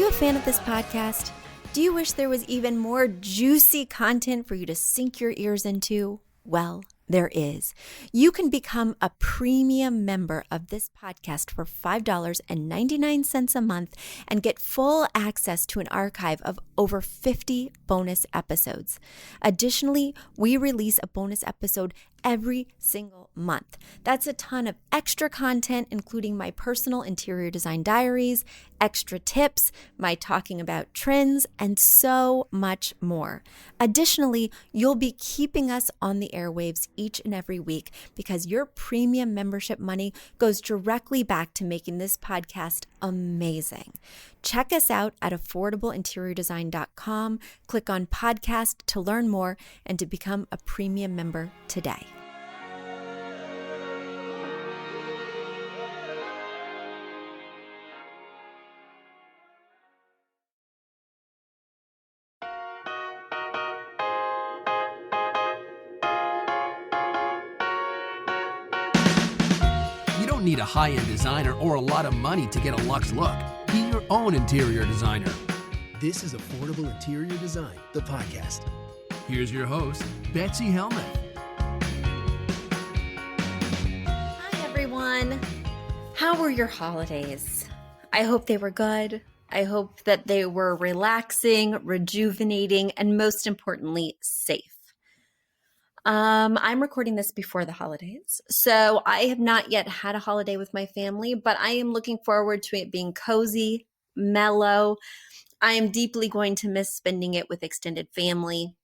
you a fan of this podcast? Do you wish there was even more juicy content for you to sink your ears into? Well, there is. You can become a premium member of this podcast for $5.99 a month and get full access to an archive of over 50 bonus episodes. Additionally, we release a bonus episode every single month. That's a ton of extra content, including my personal interior design diaries, extra tips, my talking about trends, and so much more. Additionally, you'll be keeping us on the airwaves each and every week because your premium membership money goes directly back to making this podcast amazing. Check us out at affordableinteriordesign.com. Click on podcast to learn more and to become a premium member today. You don't need a high-end designer or a lot of money to get a luxe look. Be your own interior designer. This is Affordable Interior Design, the podcast. Here's your host, Betsy Helmuth. Hi, everyone. How were your holidays? I hope they were good. I hope that they were relaxing, rejuvenating, and most importantly, safe. I'm recording this before the holidays, so I have not yet had a holiday with my family, but I am looking forward to it being cozy, mellow. I am deeply going to miss spending it with extended family.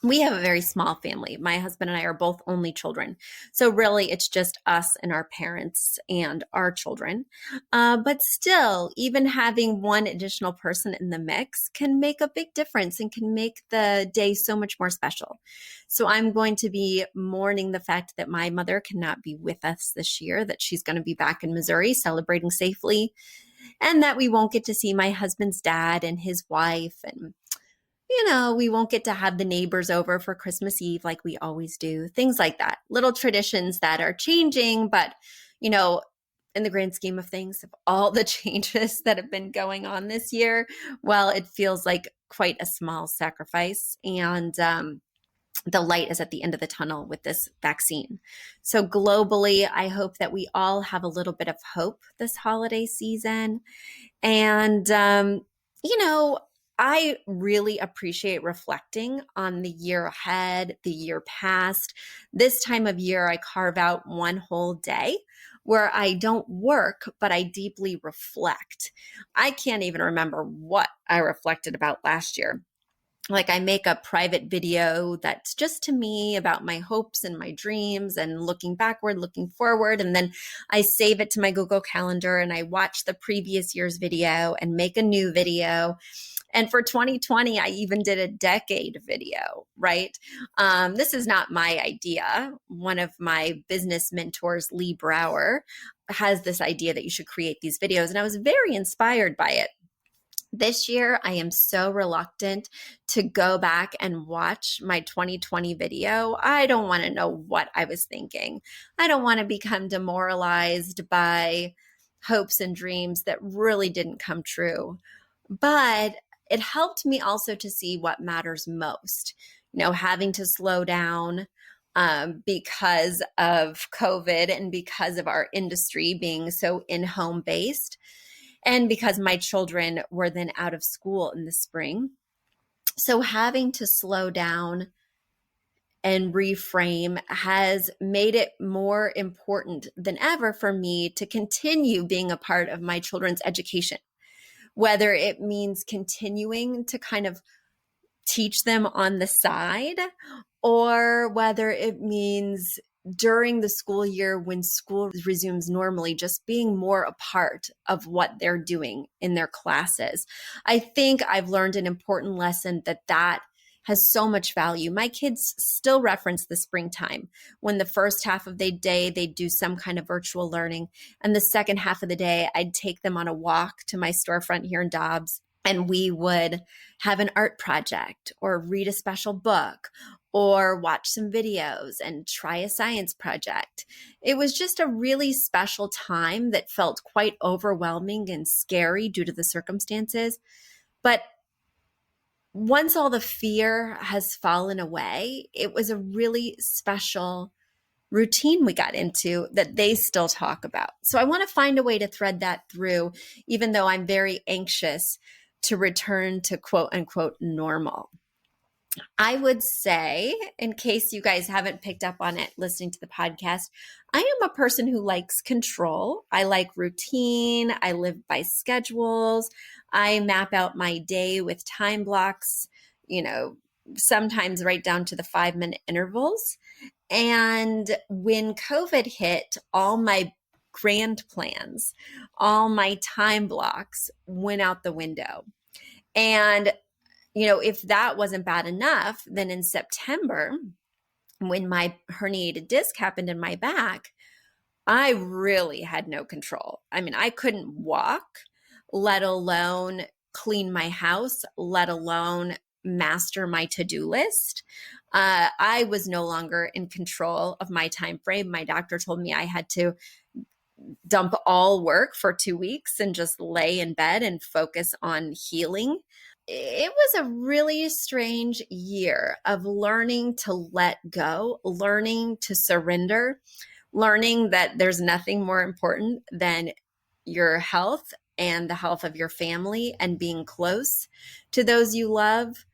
We have a very small family. My husband and I are both only children. So really, it's just us and our parents and our children. But still, even having one additional person in the mix can make a big difference and can make the day so much more special. So I'm going to be mourning the fact that my mother cannot be with us this year, that she's going to be back in Missouri celebrating safely, and that we won't get to see my husband's dad and his wife, and we won't get to have the neighbors over for Christmas Eve like we always do. Things like that. Little traditions that are changing, but, in the grand scheme of things, of all the changes that have been going on this year, well, it feels like quite a small sacrifice. And the light is at the end of the tunnel with this vaccine. So globally, I hope that we all have a little bit of hope this holiday season. And, I really appreciate reflecting on the year ahead, the year past. This time of year, I carve out one whole day where I don't work, but I deeply reflect. I can't even remember what I reflected about last year. Like, I make a private video that's just to me about my hopes and my dreams and looking backward, looking forward. And then I save it to my Google Calendar and I watch the previous year's video and make a new video. And for 2020, I even did a decade video, right? This is not my idea. One of my business mentors, Lee Brower, has this idea that you should create these videos. And I was very inspired by it. This year, I am so reluctant to go back and watch my 2020 video. I don't want to know what I was thinking. I don't want to become demoralized by hopes and dreams that really didn't come true. But it helped me also to see what matters most. Having to slow down because of COVID and because of our industry being so in-home based. And because my children were then out of school in the spring. So having to slow down and reframe has made it more important than ever for me to continue being a part of my children's education, whether it means continuing to kind of teach them on the side, or whether it means during the school year when school resumes normally, just being more a part of what they're doing in their classes. I think I've learned an important lesson that has so much value. My kids still reference the springtime when the first half of the day they do some kind of virtual learning. And the second half of the day, I'd take them on a walk to my storefront here in Dobbs. And we would have an art project or read a special book or watch some videos and try a science project. It was just a really special time that felt quite overwhelming and scary due to the circumstances. But once all the fear has fallen away, it was a really special routine we got into that they still talk about. So I want to find a way to thread that through, even though I'm very anxious to return to quote unquote normal. I would say, in case you guys haven't picked up on it listening to the podcast, I am a person who likes control. I like routine. I live by schedules. I map out my day with time blocks, sometimes right down to the 5-minute intervals. And when COVID hit, all my grand plans, all my time blocks went out the window. And if that wasn't bad enough, then in September, when my herniated disc happened in my back, I really had no control. I mean, I couldn't walk, let alone clean my house, let alone master my to-do list. I was no longer in control of my time frame. My doctor told me I had to dump all work for 2 weeks and just lay in bed and focus on healing. It was a really strange year of learning to let go, learning to surrender, learning that there's nothing more important than your health and the health of your family and being close to those you love.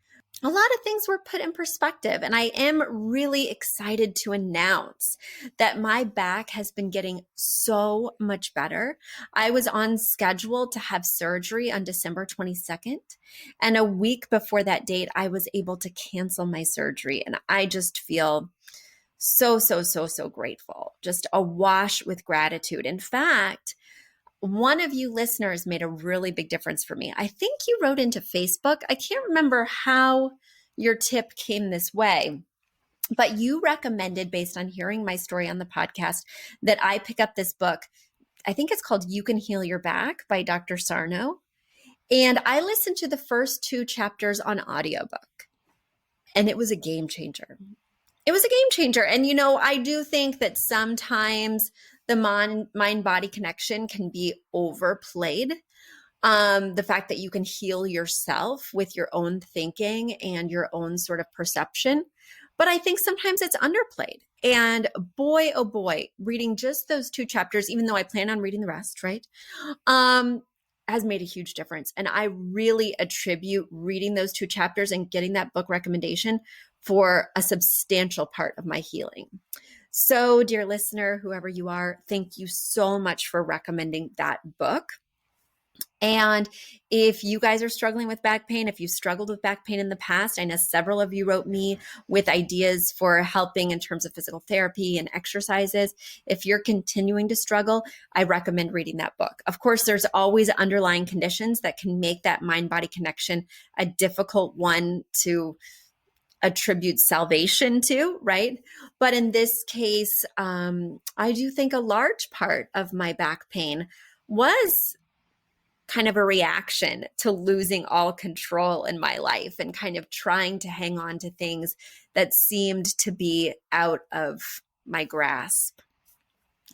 A lot of things were put in perspective, and I am really excited to announce that my back has been getting so much better. I was on schedule to have surgery on December 22nd, and a week before that date, I was able to cancel my surgery, and I just feel so, so, so, so grateful, just awash with gratitude. In fact, one of you listeners made a really big difference for me. I think you wrote into Facebook. I can't remember how your tip came this way, but you recommended, based on hearing my story on the podcast, that I pick up this book. I think it's called You Can Heal Your Back by Dr. Sarno. And I listened to the first 2 chapters on audiobook, and it was a game changer. It was a game changer. And, I do think that sometimes the mind-body connection can be overplayed. The fact that you can heal yourself with your own thinking and your own sort of perception. But I think sometimes it's underplayed. And boy, oh boy, reading just those 2 chapters, even though I plan on reading the rest, right, has made a huge difference. And I really attribute reading those 2 chapters and getting that book recommendation for a substantial part of my healing. So, dear listener, whoever you are, thank you so much for recommending that book. And if you guys are struggling with back pain, if you struggled with back pain in the past, I know several of you wrote me with ideas for helping in terms of physical therapy and exercises. If you're continuing to struggle, I recommend reading that book. Of course, there's always underlying conditions that can make that mind-body connection a difficult one to attribute salvation to, right? But in this case, I do think a large part of my back pain was kind of a reaction to losing all control in my life and kind of trying to hang on to things that seemed to be out of my grasp.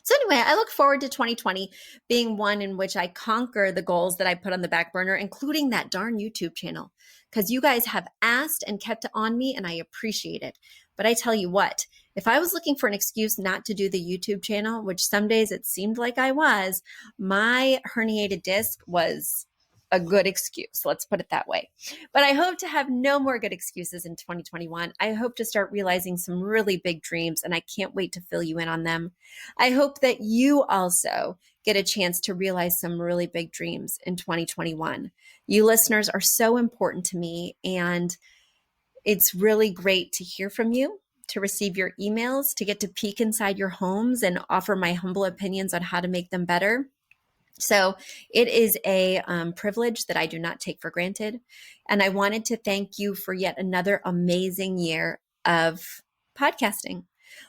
So anyway, I look forward to 2020 being one in which I conquer the goals that I put on the back burner, including that darn YouTube channel, because you guys have asked and kept on me, and I appreciate it. But I tell you what, if I was looking for an excuse not to do the YouTube channel, which some days it seemed like I was, my herniated disc was a good excuse. Let's put it that way. But I hope to have no more good excuses in 2021. I hope to start realizing some really big dreams, and I can't wait to fill you in on them. I hope that you also get a chance to realize some really big dreams in 2021. You listeners are so important to me, and it's really great to hear from you, to receive your emails, to get to peek inside your homes and offer my humble opinions on how to make them better. So it is a privilege that I do not take for granted. And I wanted to thank you for yet another amazing year of podcasting.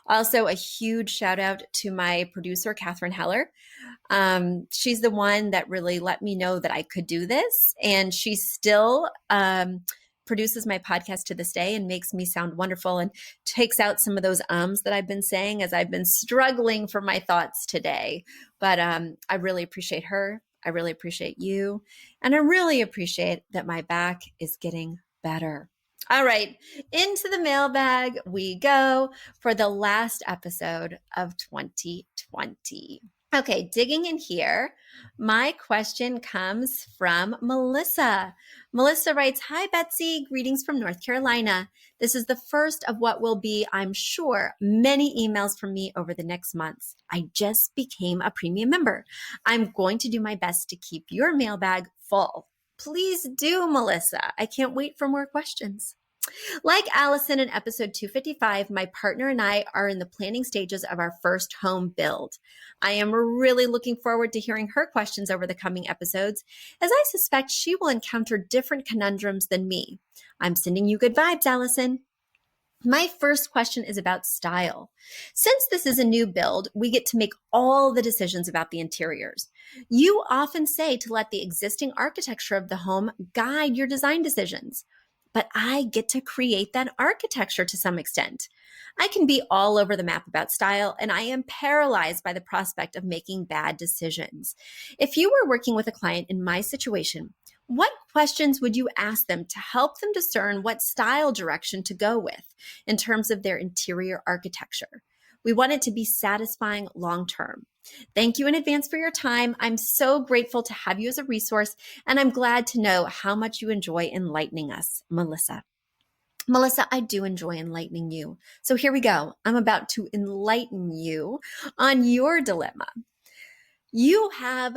Also, a huge shout out to my producer, Catherine Heller. She's the one that really let me know that I could do this. And she's still produces my podcast to this day and makes me sound wonderful and takes out some of those ums that I've been saying as I've been struggling for my thoughts today. But I really appreciate her. I really appreciate you. And I really appreciate that my back is getting better. All right, into the mailbag we go for the last episode of 2020. Okay, digging in here, my question comes from Melissa. Melissa writes, "Hi, Betsy. Greetings from North Carolina. This is the first of what will be, I'm sure, many emails from me over the next months. I just became a premium member. I'm going to do my best to keep your mailbag full. Please do, Melissa. I can't wait for more questions." Like Allison in episode 255, my partner and I are in the planning stages of our first home build. I am really looking forward to hearing her questions over the coming episodes, as I suspect she will encounter different conundrums than me. I'm sending you good vibes, Allison. My first question is about style. Since this is a new build, we get to make all the decisions about the interiors. You often say to let the existing architecture of the home guide your design decisions. But I get to create that architecture to some extent. I can be all over the map about style, and I am paralyzed by the prospect of making bad decisions. If you were working with a client in my situation, what questions would you ask them to help them discern what style direction to go with in terms of their interior architecture? We want it to be satisfying long term. Thank you in advance for your time. I'm so grateful to have you as a resource, and I'm glad to know how much you enjoy enlightening us, Melissa. Melissa, I do enjoy enlightening you. So here we go. I'm about to enlighten you on your dilemma. You have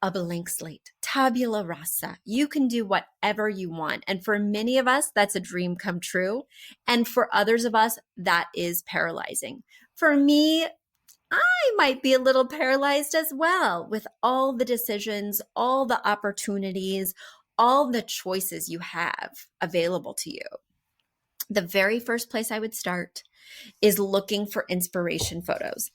a blank slate, tabula rasa. You can do whatever you want. And for many of us, that's a dream come true. And for others of us, that is paralyzing. For me, I might be a little paralyzed as well with all the decisions, all the opportunities, all the choices you have available to you. The very first place I would start is looking for inspiration photos.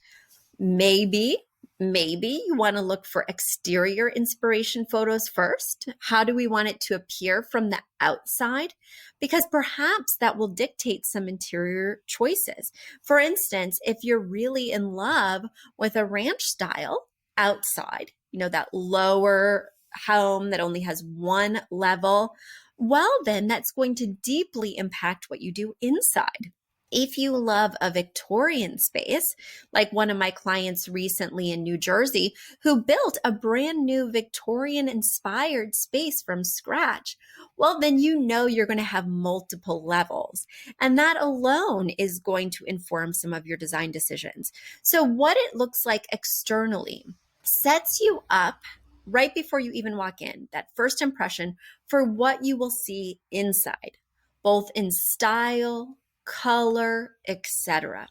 Maybe you want to look for exterior inspiration photos first. How do we want it to appear from the outside? Because perhaps that will dictate some interior choices. For instance, if you're really in love with a ranch style outside, that lower home that only has one level, well, then that's going to deeply impact what you do inside. If you love a Victorian space, like one of my clients recently in New Jersey, who built a brand new Victorian inspired space from scratch, well, then you're going to have multiple levels. And that alone is going to inform some of your design decisions. So what it looks like externally sets you up right before you even walk in, that first impression for what you will see inside, both in style, color, etc.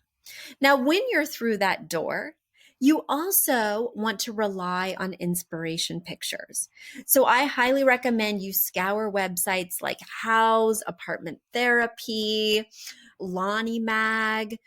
Now, when you're through that door, you also want to rely on inspiration pictures. So I highly recommend you scour websites like House, Apartment Therapy, Lonnie Mag,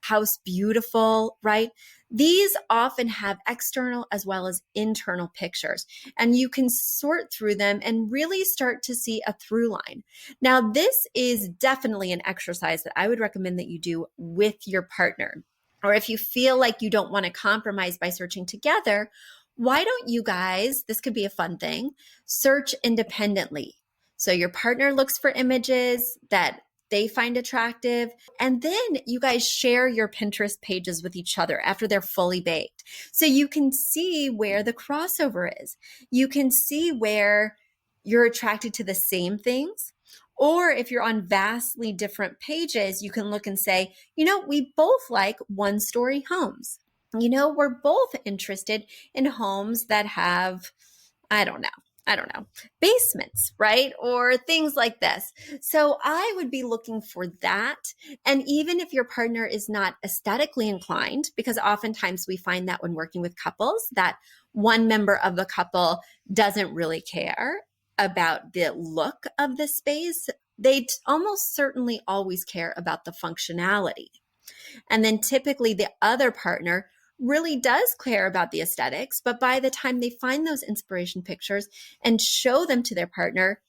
House Beautiful, right? These often have external as well as internal pictures, and you can sort through them and really start to see a through line. Now, this is definitely an exercise that I would recommend that you do with your partner. Or if you feel like you don't want to compromise by searching together, why don't you guys, this could be a fun thing, search independently. So your partner looks for images that they find attractive. And then you guys share your Pinterest pages with each other after they're fully baked. So you can see where the crossover is. You can see where you're attracted to the same things. Or if you're on vastly different pages, you can look and say, we both like one-story homes. We're both interested in homes that have, I don't know, basements, right? Or things like this. So I would be looking for that. And even if your partner is not aesthetically inclined, because oftentimes we find that when working with couples, that one member of the couple doesn't really care about the look of the space, they almost certainly always care about the functionality. And then typically the other partner really does care about the aesthetics, but by the time they find those inspiration pictures and show them to their partner,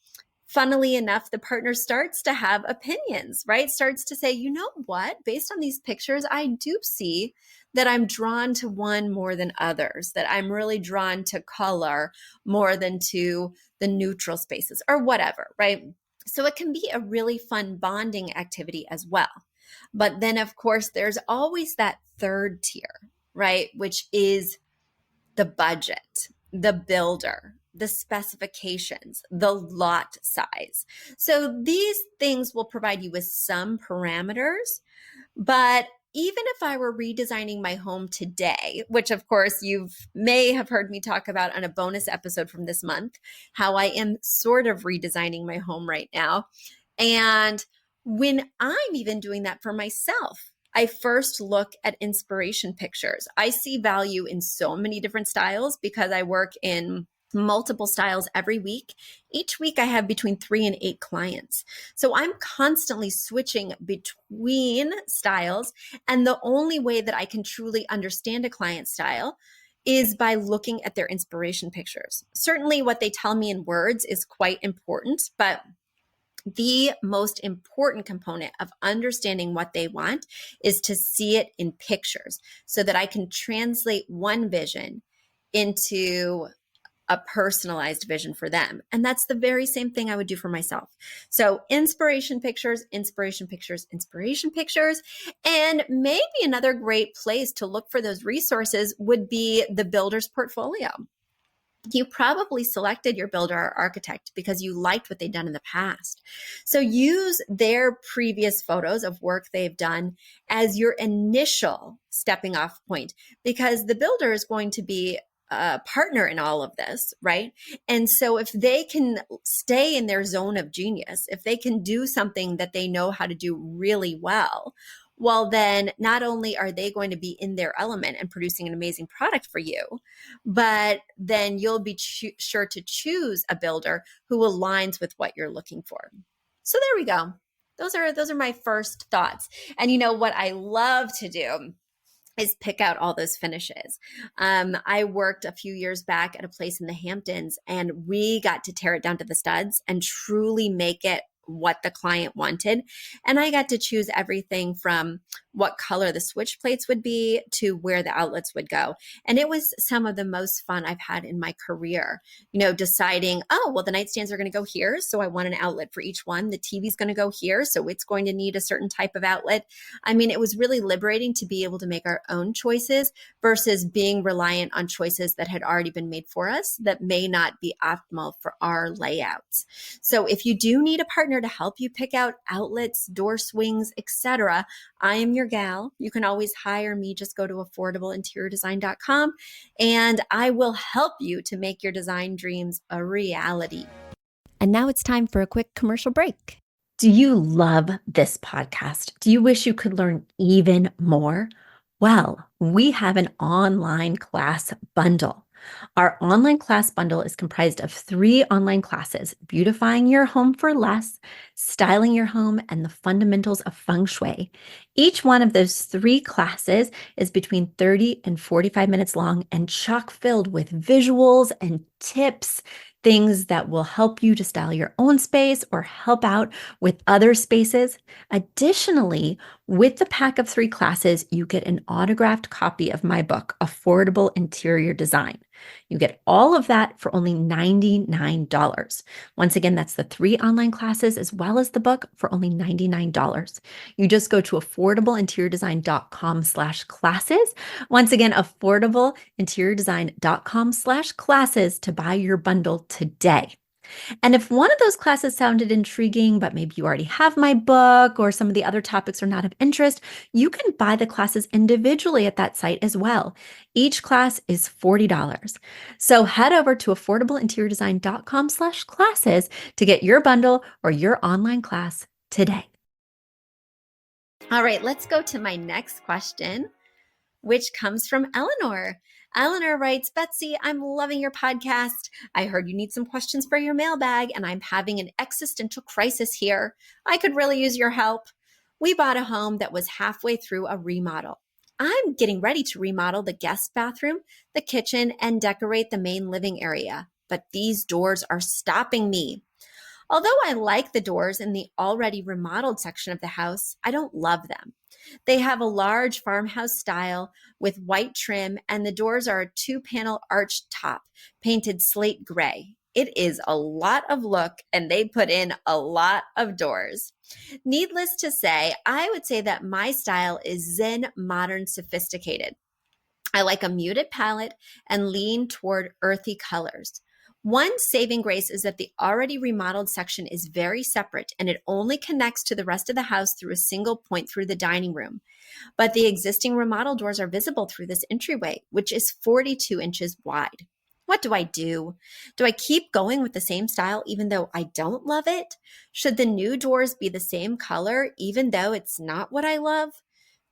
funnily enough, the partner starts to have opinions, right? Starts to say, you know what, based on these pictures, I do see that I'm drawn to one more than others, that I'm really drawn to color more than to the neutral spaces or whatever, right? So it can be a really fun bonding activity as well. But then, of course, there's always that third tier, right? Which is the budget, the builder, the specifications, the lot size. So these things will provide you with some parameters, but even if I were redesigning my home today, which of course you may have heard me talk about on a bonus episode from this month, how I am sort of redesigning my home right now. And when I'm even doing that for myself, I first look at inspiration pictures. I see value in so many different styles because I work in multiple styles every week. Each week I have between 3 and 8 clients. So I'm constantly switching between styles. And the only way that I can truly understand a client style is by looking at their inspiration pictures. Certainly what they tell me in words is quite important, but the most important component of understanding what they want is to see it in pictures so that I can translate one vision into a personalized vision for them. And that's the very same thing I would do for myself. So inspiration pictures, inspiration pictures, inspiration pictures. And maybe another great place to look for those resources would be the builder's portfolio. You probably selected your builder or architect because you liked what they've done in the past. So use their previous photos of work they've done as your initial stepping off point, because the builder is going to be a partner in all of this, right? And so if they can stay in their zone of genius, if they can do something that they know how to do really well, well, then not only are they going to be in their element and producing an amazing product for you, but then you'll be sure to choose a builder who aligns with what you're looking for. So there we go. Those are my first thoughts. And you know what I love to do is pick out all those finishes. I worked a few years back at a place in the Hamptons, and we got to tear it down to the studs and truly make it what the client wanted. And I got to choose everything from what color the switch plates would be to where the outlets would go. And it was some of the most fun I've had in my career, deciding, oh, well, the nightstands are going to go here, so I want an outlet for each one. The TV's going to go here, so it's going to need a certain type of outlet. I mean, it was really liberating to be able to make our own choices versus being reliant on choices that had already been made for us that may not be optimal for our layouts. So if you do need a partner to help you pick out outlets, door swings, etc., I am your gal. You can always hire me. Just go to affordableinteriordesign.com and I will help you to make your design dreams a reality. And now it's time for a quick commercial break. Do you love this podcast? Do you wish you could learn even more? Well, we have an online class bundle. Our online class bundle is comprised of 3 online classes: beautifying your home for less, styling your home, and the fundamentals of feng shui. Each one of those 3 classes is between 30 and 45 minutes long and chock filled with visuals and tips, things that will help you to style your own space or help out with other spaces. Additionally, with the pack of 3 classes, you get an autographed copy of my book, Affordable Interior Design. You get all of that for only $99. Once again, that's the 3 online classes as well as the book for only $99. You just go to affordableinteriordesign.com/classes. Once again, affordableinteriordesign.com/classes to buy your bundle today. And if one of those classes sounded intriguing, but maybe you already have my book or some of the other topics are not of interest, you can buy the classes individually at that site as well. Each class is $40. So head over to affordableinteriordesign.com/classes to get your bundle or your online class today. All right, let's go to my next question, which comes from Eleanor. Eleanor writes, Betsy, I'm loving your podcast. I heard you need some questions for your mailbag, and I'm having an existential crisis here. I could really use your help. We bought a home that was halfway through a remodel. I'm getting ready to remodel the guest bathroom, the kitchen, and decorate the main living area, but these doors are stopping me. Although I like the doors in the already remodeled section of the house, I don't love them. They have a large farmhouse style with white trim, and the doors are a two-panel arched top, painted slate gray. It is a lot of look, and they put in a lot of doors. Needless to say, I would say that my style is Zen modern sophisticated. I like a muted palette and lean toward earthy colors. One saving grace is that the already remodeled section is very separate and it only connects to the rest of the house through a single point through the dining room. But the existing remodel doors are visible through this entryway, which is 42 inches wide. What do I do? Do I keep going with the same style even though I don't love it? Should the new doors be the same color even though it's not what I love?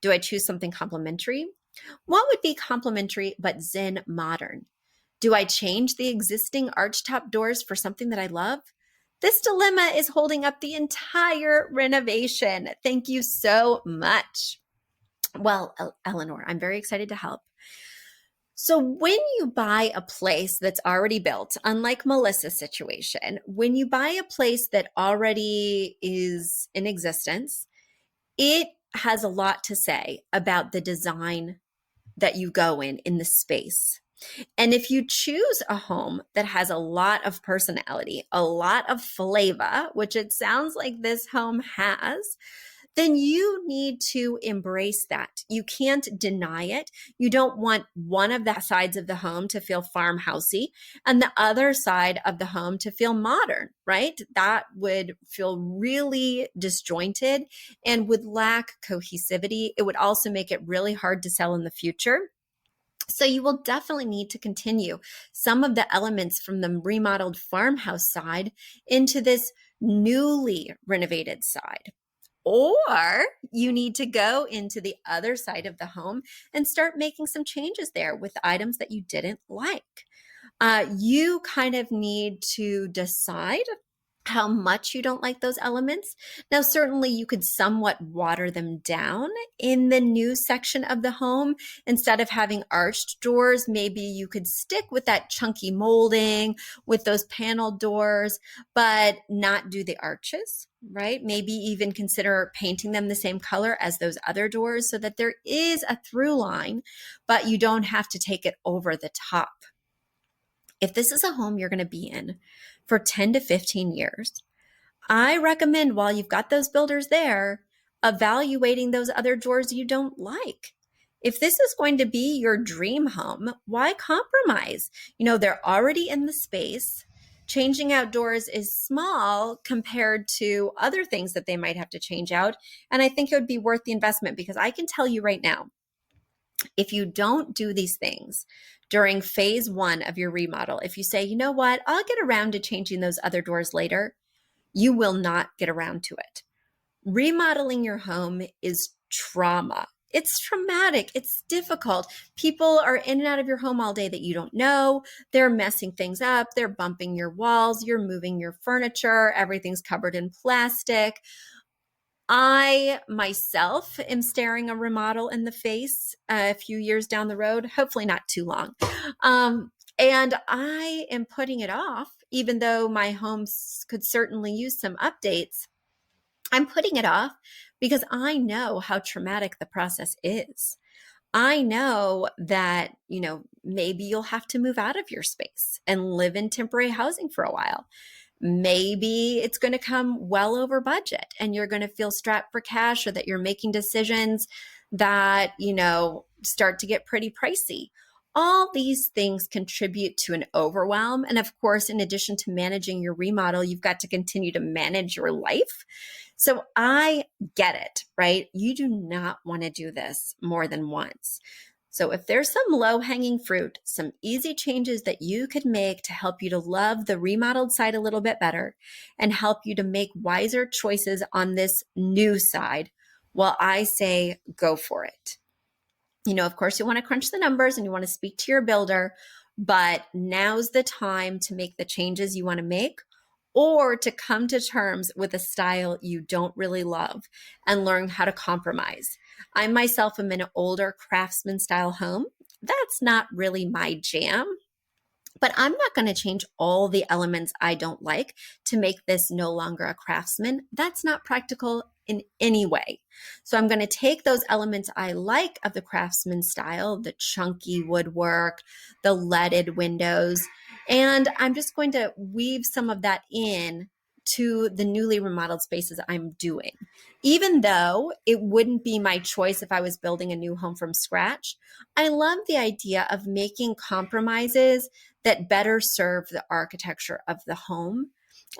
Do I choose something complementary? What would be complementary but Zen modern? Do I change the existing archtop doors for something that I love? This dilemma is holding up the entire renovation. Thank you so much. Well, Eleanor, I'm very excited to help. So when you buy a place that's already built, unlike Melissa's situation, when you buy a place that already is in existence, it has a lot to say about the design that you go in the space. And if you choose a home that has a lot of personality, a lot of flavor, which it sounds like this home has, then you need to embrace that. You can't deny it. You don't want one of the sides of the home to feel farmhousey and the other side of the home to feel modern, right? That would feel really disjointed and would lack cohesivity. It would also make it really hard to sell in the future. So you will definitely need to continue some of the elements from the remodeled farmhouse side into this newly renovated side. Or you need to go into the other side of the home and start making some changes there with items that you didn't like. You kind of need to decide how much you don't like those elements. Now, certainly you could somewhat water them down in the new section of the home. Instead of having arched doors, maybe you could stick with that chunky molding with those panel doors, but not do the arches, right? Maybe even consider painting them the same color as those other doors so that there is a through line, but you don't have to take it over the top. If this is a home you're going to be in for 10 to 15 years, I recommend while you've got those builders there, evaluating those other doors you don't like. If this is going to be your dream home, why compromise? You know, they're already in the space. Changing out doors is small compared to other things that they might have to change out. And I think it would be worth the investment because I can tell you right now, if you don't do these things during phase one of your remodel, if you say, you know what, I'll get around to changing those other doors later, you will not get around to it. Remodeling your home is trauma. It's traumatic. It's difficult. People are in and out of your home all day that you don't know. They're messing things up. They're bumping your walls. You're moving your furniture. Everything's covered in plastic. I myself am staring a remodel in the face a few years down the road, hopefully not too long. And I am putting it off, even though my home could certainly use some updates. I'm putting it off because I know how traumatic the process is. I know that, you know, maybe you'll have to move out of your space and live in temporary housing for a while. Maybe it's going to come well over budget and you're going to feel strapped for cash or that you're making decisions that, you know, start to get pretty pricey. All these things contribute to an overwhelm. And of course, in addition to managing your remodel, you've got to continue to manage your life. So I get it, right? You do not want to do this more than once. So if there's some low-hanging fruit, some easy changes that you could make to help you to love the remodeled side a little bit better and help you to make wiser choices on this new side, well, I say go for it. You know, of course, you want to crunch the numbers and you want to speak to your builder, but now's the time to make the changes you want to make or to come to terms with a style you don't really love and learn how to compromise. I myself am in an older craftsman style home. That's not really my jam, But I'm not going to change all the elements I don't like to make this no longer a craftsman. That's not practical in any way. So I'm going to take those elements I like of the craftsman style, the chunky woodwork, the leaded windows, and I'm just going to weave some of that in to the newly remodeled spaces I'm doing. Even though it wouldn't be my choice if I was building a new home from scratch, I love the idea of making compromises that better serve the architecture of the home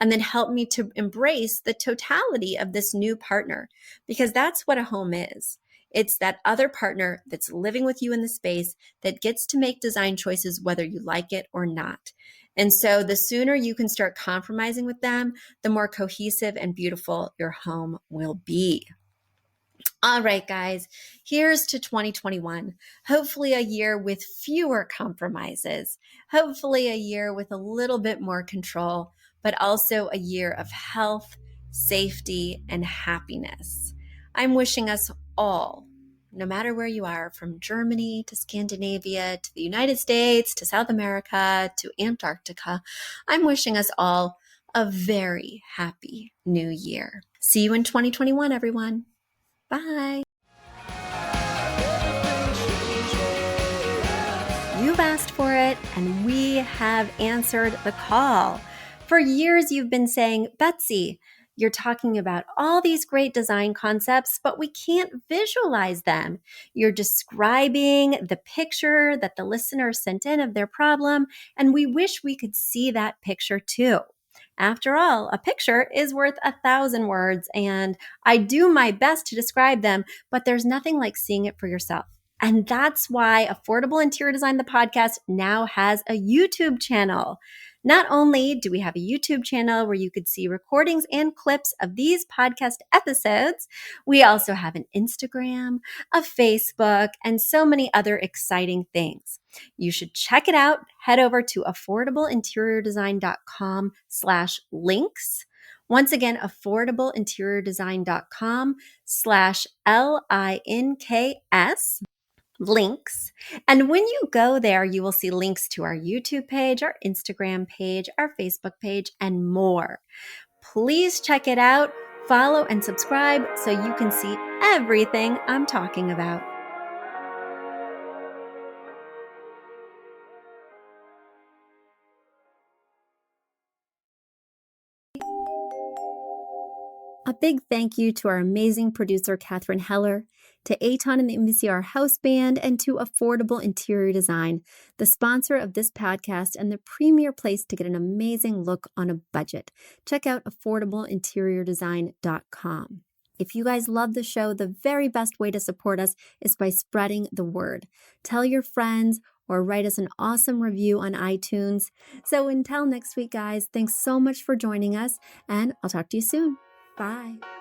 and then help me to embrace the totality of this new partner, because that's what a home is. It's that other partner that's living with you in the space that gets to make design choices whether you like it or not. And so the sooner you can start compromising with them, the more cohesive and beautiful your home will be. All right, guys, here's to 2021. Hopefully, a year with fewer compromises. Hopefully, a year with a little bit more control, but also a year of health, safety, and happiness. I'm wishing us all, no matter where you are, from Germany to Scandinavia to the United States to South America to Antarctica, I'm wishing us all a very happy new year. See you in 2021, everyone. Bye. You've asked for it, and we have answered the call. For years, you've been saying, Betsy, you're talking about all these great design concepts, but we can't visualize them. You're describing the picture that the listener sent in of their problem, and we wish we could see that picture too. After all, a picture is worth 1,000 words, and I do my best to describe them, but there's nothing like seeing it for yourself. And that's why Affordable Interior Design, the podcast, now has a YouTube channel. Not only do we have a YouTube channel where you could see recordings and clips of these podcast episodes, we also have an Instagram, a Facebook, and so many other exciting things. You should check it out. Head over to affordableinteriordesign.com/links. Once again, affordableinteriordesign.com/LINKS. Links. And when you go there, you will see links to our YouTube page, our Instagram page, our Facebook page, and more. Please check it out, follow and subscribe so you can see everything I'm talking about. A big thank you to our amazing producer, Catherine Heller, to Aton and the MCR House Band, and to Affordable Interior Design, the sponsor of this podcast and the premier place to get an amazing look on a budget. Check out affordableinteriordesign.com. If you guys love the show, the very best way to support us is by spreading the word. Tell your friends or write us an awesome review on iTunes. So until next week, guys, thanks so much for joining us, and I'll talk to you soon. Bye.